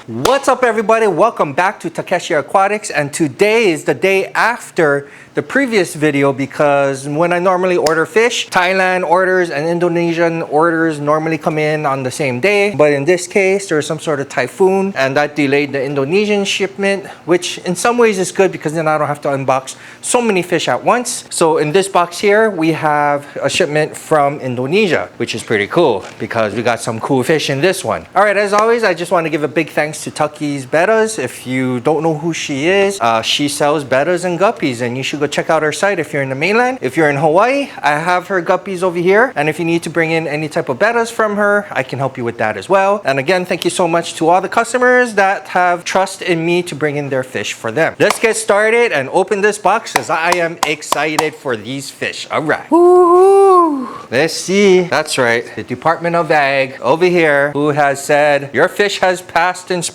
What's up everybody? Welcome back to Takeshi Aquatics, and today is the day after the previous video because when I normally order fish, Thailand orders and Indonesian orders normally come in on the same day. But in this case, there's some sort of typhoon and that delayed the Indonesian shipment, which in some ways is good because then I don't have to unbox so many fish at once. So in this box here, we have a shipment from Indonesia, which is pretty cool because we got some cool fish in this one. All right, as always, I just want to give a big thanks to Tucky's Bettas. If you don't know who she is, she sells bettas and guppies, and you should go check out her site if you're in the mainland. If you're in Hawaii, I have her guppies over here, and if you need to bring in any type of bettas from her, I can help you with that as well. And again, thank you so much to all the customers that have trust in me to bring in their fish for them. Let's get started and open this box as I am excited for these fish. All right. Woo-hoo. Let's see. That's right. The Department of Ag over here who has said your fish has passed inspection.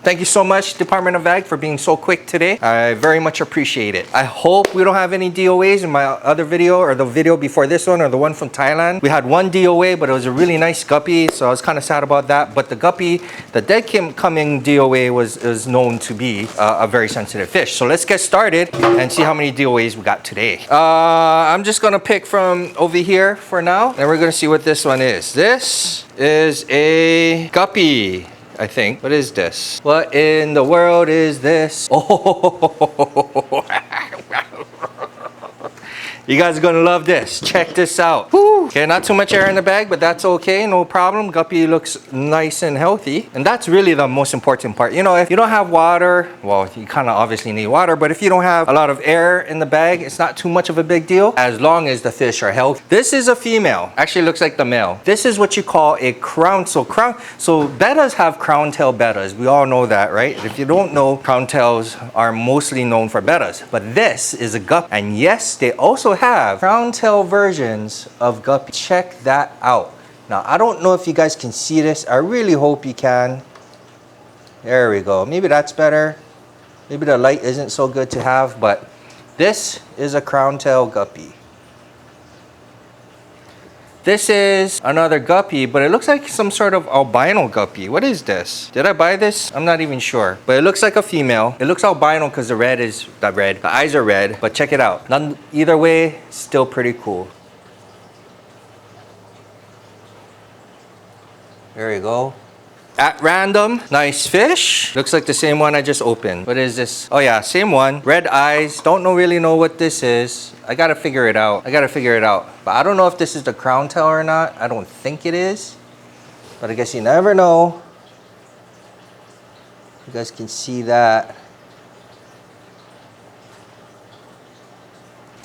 Thank you so much, Department of Ag, for being so quick today. I very much appreciate it. I hope we don't have any DOAs in my other video or the video before this one or the one from Thailand. We had one DOA, but it was a really nice guppy, so I was kind of sad about that. But the guppy, the dead coming DOA is known to be a very sensitive fish. So let's get started and see how many DOAs we got today. I'm just gonna pick from over here for now, and we're gonna see what this one is. This is a guppy, I think. What is this? What in the world is this? Oh, you guys are gonna love this. Check this out. Woo. Okay, not too much air in the bag, but that's okay, no problem. Guppy looks nice and healthy. And that's really the most important part. You know, if you don't have water, well, you kind of obviously need water, but if you don't have a lot of air in the bag, it's not too much of a big deal as long as the fish are healthy. This is a female. Actually looks like the male. This is what you call a crown. So bettas have crown tail bettas. We all know that, right? If you don't know, crown tails are mostly known for bettas. But this is a guppy. And yes, they also have crown tail versions of guppy. Check that out. Now, I don't know if you guys can see this. I really hope you can. There we go. Maybe that's better. Maybe the light isn't so good to have, but this is a crown tail guppy. This is another guppy, but it looks like some sort of albino guppy. What is this? Did I buy this? I'm not even sure. But it looks like a female. It looks albino because the red is not red. The eyes are red, but check it out. Either way, still pretty cool. There you go. At random, nice fish. Looks like the same one I just opened. What is this? Oh yeah, same one. Red eyes. Don't really know what this is. I gotta figure it out. But I don't know if this is the crown tail or not. I don't think it is. But I guess you never know. You guys can see that.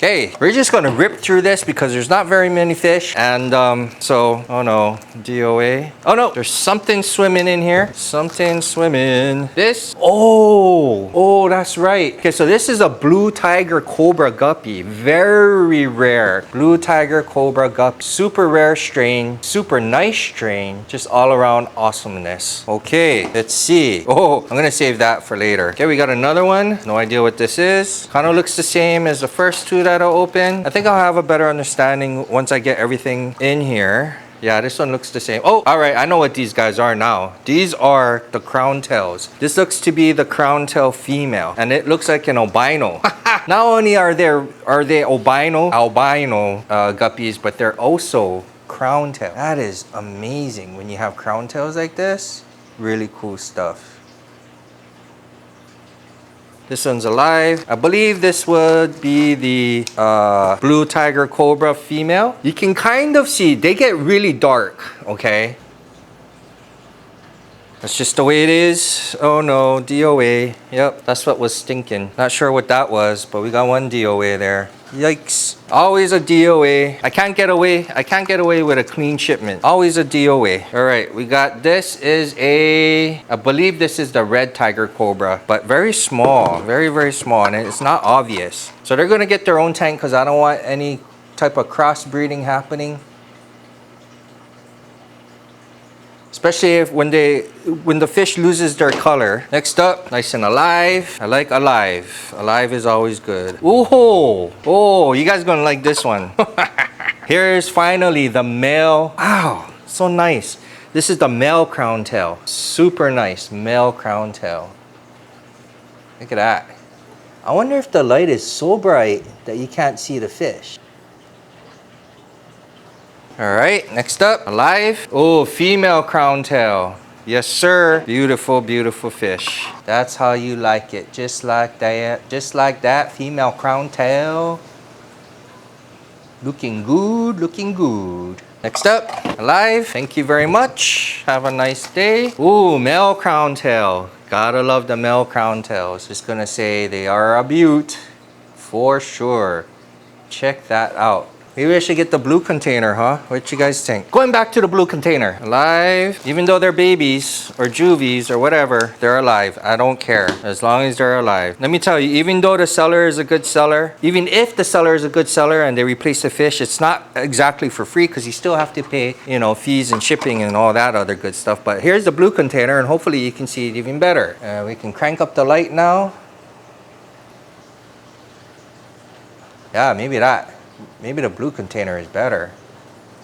Okay, we're just gonna rip through this because there's not very many fish. And oh no, DOA. Oh no, there's something swimming in here. Something swimming. This, oh, that's right. Okay, so this is a blue tiger cobra guppy. Very rare. Blue tiger cobra guppy. Super rare strain, super nice strain. Just all around awesomeness. Okay, let's see. Oh, I'm gonna save that for later. Okay, we got another one. No idea what this is. Kind of looks the same as the first two that I'll open. I think I'll have a better understanding once I get everything in here. Yeah, this one looks the same. Oh, all right, I know what these guys are now. These are the crown tails. This looks to be the crown tail female, and it looks like an albino. Not only are they albino guppies, but they're also crown tail. That is amazing when you have crown tails like this. Really cool stuff. This one's alive. I believe this would be the blue tiger cobra female. You can kind of see, they get really dark, okay? That's just the way it is. Oh no, DOA. Yep, that's what was stinking. Not sure what that was, but we got one DOA there. Yikes. Always a DOA. I can't get away with a clean shipment. Always a DOA. All right, we got, this is I believe this is the red tiger cobra, but very small, very, very small, and it's not obvious. So they're gonna get their own tank because I don't want any type of crossbreeding happening. Especially when the fish loses their color. Next up, nice and alive. I like alive. Alive is always good. Ooh, oh, you guys gonna like this one. Here's finally the male. Wow, so nice. This is the male crown tail. Super nice male crown tail. Look at that. I wonder if the light is so bright that you can't see the fish. All right, next up, alive. Oh, female crown tail. Yes, sir. Beautiful, beautiful fish. That's how you like it. Just like that. Just like that. Female crown tail. Looking good, looking good. Next up, alive. Thank you very much. Have a nice day. Ooh, male crown tail. Gotta love the male crown tails. Just gonna say they are a beaut. For sure. Check that out. Maybe I should get the blue container, huh? What you guys think? Going back to the blue container. Alive. Even though they're babies or juvies or whatever, they're alive. I don't care. As long as they're alive. Let me tell you, even though the seller is a good seller, even if the seller is a good seller and they replace the fish, it's not exactly for free because you still have to pay, you know, fees and shipping and all that other good stuff. But here's the blue container and hopefully you can see it even better. We can crank up the light now. Yeah, maybe that. Maybe the blue container is better.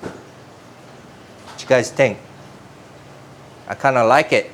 What you guys think? I kind of like it.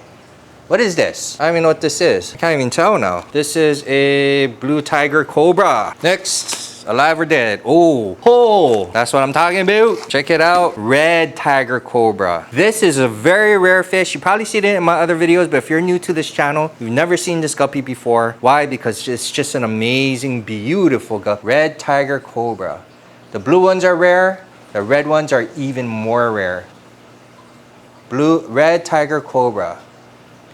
What is this? I don't even know what this is. I can't even tell now. This is a blue tiger cobra. Next, alive or dead? Oh, that's what I'm talking about. Check it out. Red tiger cobra. This is a very rare fish. You probably seen it in my other videos, but if you're new to this channel, you've never seen this guppy before. Why? Because it's just an amazing, beautiful guppy. Red tiger cobra. The blue ones are rare. The red ones are even more rare. Red tiger cobra.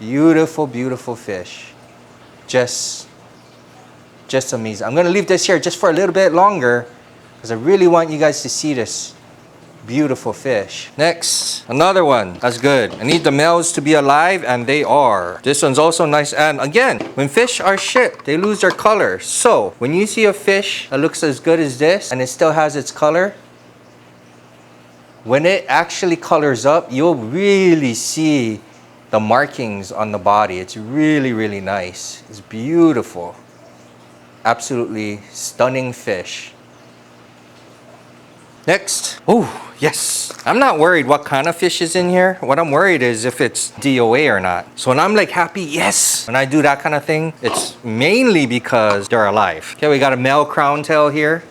Beautiful, beautiful fish. Just amazing. I'm gonna leave this here just for a little bit longer because I really want you guys to see this beautiful fish. Next, another one. That's good. I need the males to be alive, and they are. This one's also nice. And again, when fish are shipped, they lose their color. So when you see a fish that looks as good as this and it still has its color, when it actually colors up, you'll really see the markings on the body. It's really, really nice. It's beautiful. Absolutely stunning fish. Next. Oh, yes. I'm not worried what kind of fish is in here. What I'm worried is if it's DOA or not. So when I'm like happy, yes, when I do that kind of thing, it's mainly because they're alive. Okay, we got a male crown tail here.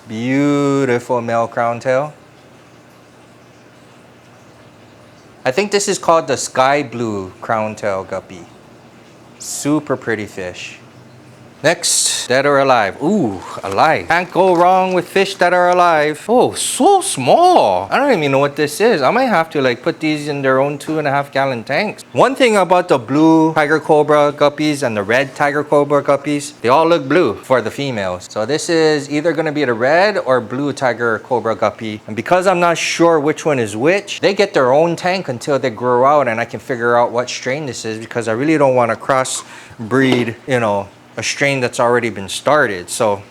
Beautiful male crown tail. I think this is called the sky blue crown tail guppy. Super pretty fish. Next, dead or alive? Ooh, alive. Can't go wrong with fish that are alive. Oh, so small. I don't even know what this is. I might have to like put these in their own 2.5 gallon tanks. One thing about the blue tiger cobra guppies and the red tiger cobra guppies, they all look blue for the females. So this is either gonna be the red or blue tiger cobra guppy. And because I'm not sure which one is which, they get their own tank until they grow out and I can figure out what strain this is because I really don't want to cross breed, you know, a strain that's already been started. So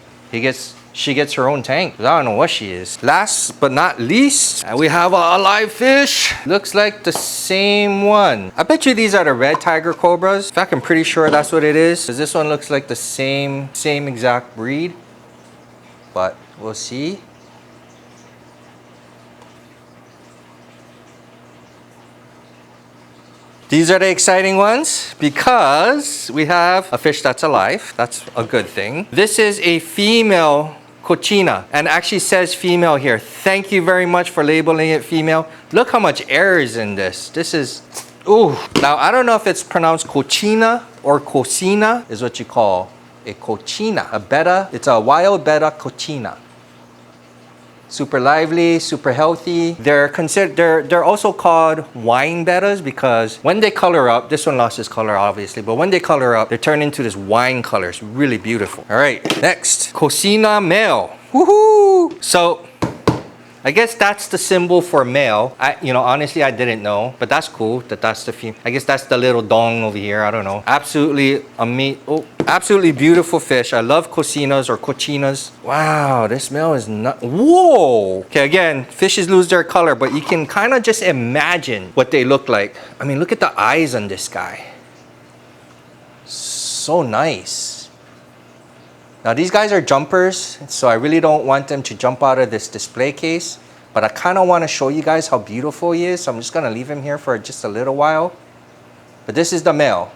she gets her own tank. I don't know what she is. Last but not least, we have a live fish. Looks like the same one. I bet you these are the red tiger cobras. In fact, I'm pretty sure that's what it is. Because this one looks like the same exact breed. But we'll see. These are the exciting ones because we have a fish that's alive. That's a good thing. This is a female coina and actually says female here. Thank you very much for labeling it female. Look how much air is in this. This is, ooh. Now, I don't know if it's pronounced coina or cocina is what you call a coina. A betta, it's a wild betta coina. Super lively, super healthy. They're also called wine bettas because when they color up, this one lost its color obviously, but when they color up, they turn into this wine color. It's really beautiful. All right, next, coina male. Woohoo! So I guess that's the symbol for male. Honestly, I didn't know, but that's cool that that's the female. I guess that's the little dong over here. I don't know. Absolutely absolutely beautiful fish. I love coinas or cochinas. Wow, this male is not. Whoa. Okay, again, fishes lose their color, but you can kind of just imagine what they look like. I mean, look at the eyes on this guy. So nice. Now these guys are jumpers, so I really don't want them to jump out of this display case. but I kind of want to show you guys how beautiful he is, so I'm just going to leave him here for just a little while. But this is the male.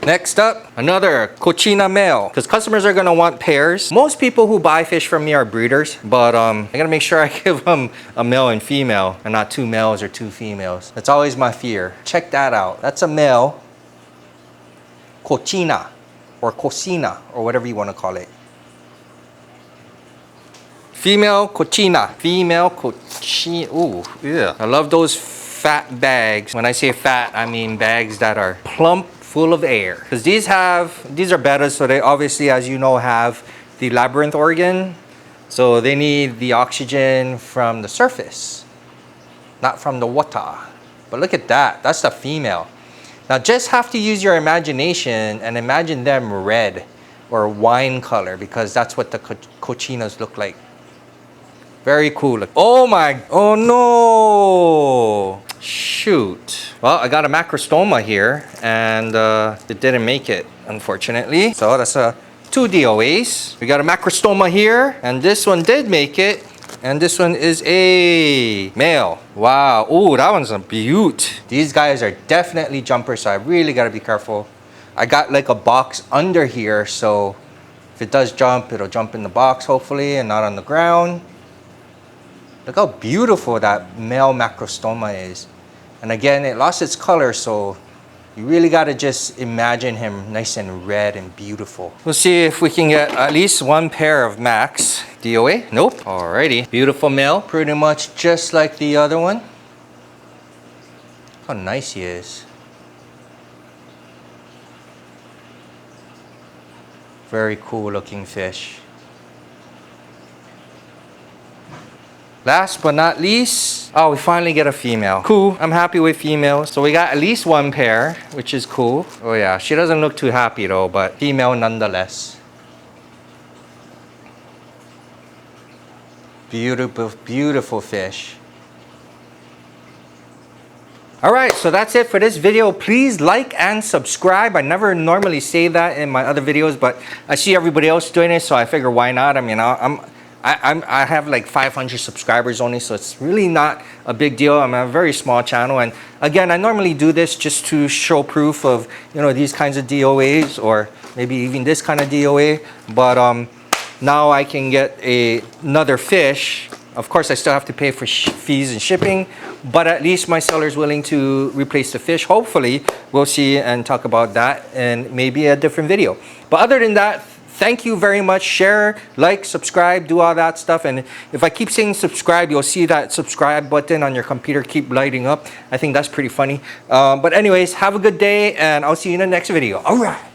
Next up, another coina male, because customers are going to want pairs. Most people who buy fish from me are breeders, but I got to make sure I give them a male and female and not 2 males or 2 females. That's always my fear. Check that out. That's a male coina or cocina or whatever you want to call it. Female coina. Female coina. Ooh, yeah. I love those fat bags. When I say fat, I mean bags that are plump, full of air. Because these are bettas, so they obviously, as you know, have the labyrinth organ. So they need the oxygen from the surface, not from the water. But look at that. That's the female. Now just have to use your imagination and imagine them red or wine color, because that's what the cochinas look like. Very cool. Oh my, oh no. Shoot. Well, I got a macrostoma here and it didn't make it, unfortunately. So that's 2 DOAs. We got a macrostoma here and this one did make it. And this one is a male. Wow. Oh, that one's a beaut. These guys are definitely jumpers, so I really got to be careful. I got like a box under here, so if it does jump, it'll jump in the box hopefully and not on the ground. Look how beautiful that male macrostoma is. And again, it lost its color, so you really got to just imagine him nice and red and beautiful. We'll see if we can get at least 1 pair of max DOA. Nope. Alrighty. Beautiful male. Pretty much just like the other one. How nice he is. Very cool looking fish. Last but not least, oh, we finally get a female. Cool, I'm happy with females. So we got at least 1 pair, which is cool. Oh yeah, she doesn't look too happy though, but female nonetheless. Beautiful, beautiful fish. All right, so that's it for this video. Please like and subscribe. I never normally say that in my other videos, but I see everybody else doing it, so I figure why not? I mean, I have like 500 subscribers only, so it's really not a big deal. I'm a very small channel, and again, I normally do this just to show proof of, you know, these kinds of DOAs or maybe even this kind of DOA. But now I can get another fish. Of course, I still have to pay for fees and shipping, but at least my seller is willing to replace the fish. Hopefully, we'll see and talk about that in maybe a different video. But other than that, thank you very much. Share, like, subscribe, do all that stuff. And if I keep saying subscribe, you'll see that subscribe button on your computer keep lighting up. I think that's pretty funny. But anyways, have a good day and I'll see you in the next video. All right.